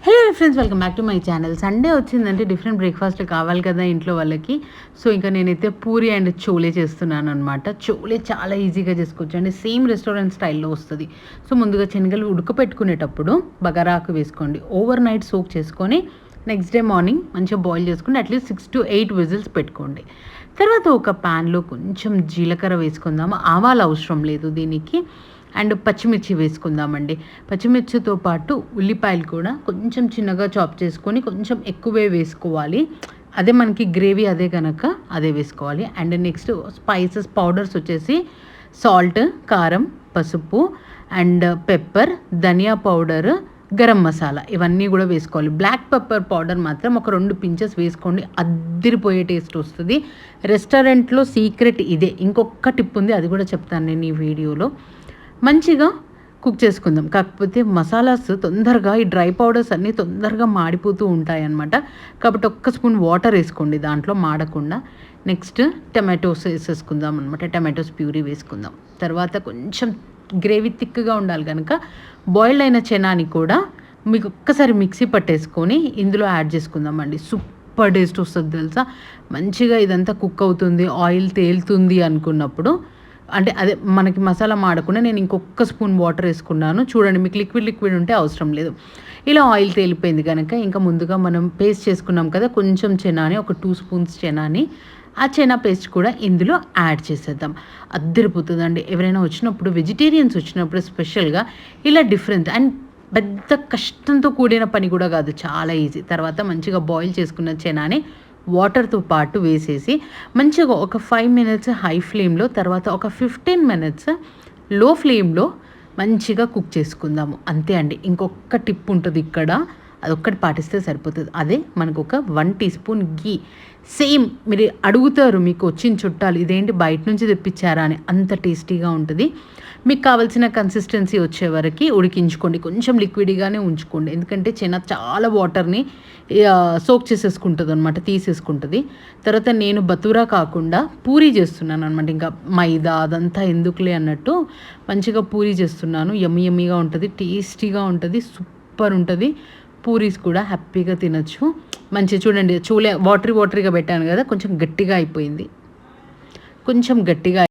Hello friends, welcome back to my channel. Sunday వచ్చిందంటే different breakfast కావాలి కదా ఇంట్లో వాళ్ళకి. సో ఇంకా నేనైతే పూరి అండ్ చోలే చేస్తున్నాను అనమాట. చోలే చాలా ఈజీగా చేసుకోవచ్చు అండి, సేమ్ రెస్టారెంట్ స్టైల్లో వస్తుంది. సో ముందుగా శనగలు ఉడకపెట్టుకునేటప్పుడు బగారాకు వేసుకోండి, ఓవర్ నైట్ సోక్ చేసుకొని నెక్స్ట్ డే మార్నింగ్ మంచిగా బాయిల్ చేసుకుని అట్లీస్ట్ 6 to 8 విజిల్స్ పెట్టుకోండి. తర్వాత ఒక ప్యాన్లో కొంచెం జీలకర్ర వేసుకుందాము, ఆవాలు అవసరం లేదు దీనికి. అండ్ పచ్చిమిర్చి వేసుకుందామండి. పచ్చిమిర్చితో పాటు ఉల్లిపాయలు కూడా కొంచెం చిన్నగా చాప్ చేసుకొని కొంచెం ఎక్కువే వేసుకోవాలి. అదే మనకి గ్రేవీ అదే కనుక అదే వేసుకోవాలి. అండ్ నెక్స్ట్ స్పైసెస్ పౌడర్స్ వచ్చేసి సాల్ట్, కారం, పసుపు అండ్ పెప్పర్, ధనియా పౌడర్, గరం మసాలా ఇవన్నీ కూడా వేసుకోవాలి. బ్లాక్ పెప్పర్ పౌడర్ మాత్రం ఒక 2 పించెస్ వేసుకోండి, అద్దిరిపోయే టేస్ట్ వస్తుంది. రెస్టారెంట్లో సీక్రెట్ ఇదే. ఇంకొక టిప్ ఉంది, అది కూడా చెప్తాను నేను ఈ వీడియోలో. మంచిగా కుక్ చేసుకుందాం. కాకపోతే మసాలాస్ తొందరగా, ఈ డ్రై పౌడర్స్ అన్నీ తొందరగా మాడిపోతూ ఉంటాయి అన్నమాట. కాబట్టి ఒక్క స్పూన్ వాటర్ వేసుకోండి దాంట్లో మాడకుండా. నెక్స్ట్ టమాటోస్ వేసేసుకుందాం అనమాట. టమాటోస్ ప్యూరీ వేసుకుందాం. తర్వాత కొంచెం గ్రేవీ థిక్గా ఉండాలి కనుక బాయిల్డ్ అయిన చెనాని కూడా మీకు ఒక్కసారి మిక్సీ పట్టేసుకొని ఇందులో యాడ్ చేసుకుందామండి. సూపర్ టేస్ట్ వస్తుంది తెలుసా. మంచిగా ఇదంతా కుక్ అవుతుంది, ఆయిల్ తేలుతుంది అనుకున్నప్పుడు, అంటే అదే మనకి మసాలా మాడకుండా నేను ఇంకొక స్పూన్ వాటర్ వేసుకున్నాను. చూడండి, మీకు లిక్విడ్ ఉంటే అవసరం లేదు. ఇలా ఆయిల్ తేలిపోయింది కనుక ఇంకా ముందుగా మనం పేస్ట్ చేసుకున్నాం కదా కొంచెం చెనాని, ఒక 2 స్పూన్స్ చెనాని, ఆ చెనా పేస్ట్ కూడా ఇందులో యాడ్ చేసేద్దాం. అద్దరిపోతుందండి. ఎవరైనా వచ్చినప్పుడు, వెజిటేరియన్స్ వచ్చినప్పుడు స్పెషల్గా ఇలా డిఫరెంట్ అండ్ పెద్ద కష్టంతో కూడిన పని కూడా కాదు, చాలా ఈజీ. తర్వాత మంచిగా బాయిల్ చేసుకున్న చెనాని వాటర్తో పాటు వేసేసి మంచిగా ఒక 5 మినిట్స్ హై ఫ్లేమ్లో, తర్వాత ఒక 15 మినిట్స్ లో ఫ్లేమ్లో మంచిగా కుక్ చేసుకుందాము. అంతే అండి. ఇంకొక టిప్ ఉంటుంది ఇక్కడ, అదొక్కటి పాటిస్తే సరిపోతుంది. అదే మనకు ఒక 1 టీ స్పూన్ గీ. సేమ్ మీరు అడుగుతారు, మీకు వచ్చిన చుట్టాలు ఇదేంటి బయట నుంచి తెప్పించారా అని, అంత టేస్టీగా ఉంటుంది. మీకు కావాల్సిన కన్సిస్టెన్సీ వచ్చే వరకు ఉడికించుకోండి, కొంచెం లిక్విడ్గానే ఉంచుకోండి. ఎందుకంటే చెన చాలా వాటర్ని సోక్ చేసేసుకుంటుంది అనమాట, తీసేసుకుంటుంది. తర్వాత నేను బతూరా కాకుండా పూరీ చేస్తున్నాను అనమాట. ఇంకా మైదా అదంతా ఎందుకులే అన్నట్టు మంచిగా పూరీ చేస్తున్నాను. యమ్మీగా ఉంటుంది, టేస్టీగా ఉంటుంది, సూపర్ ఉంటుంది. పూరీస్ కూడా హ్యాపీగా తినచ్చు. మంచిగా చూడండి, వాటరీగా పెట్టాను కదా, కొంచెం గట్టిగా అయిపోయింది, కొంచెం గట్టిగా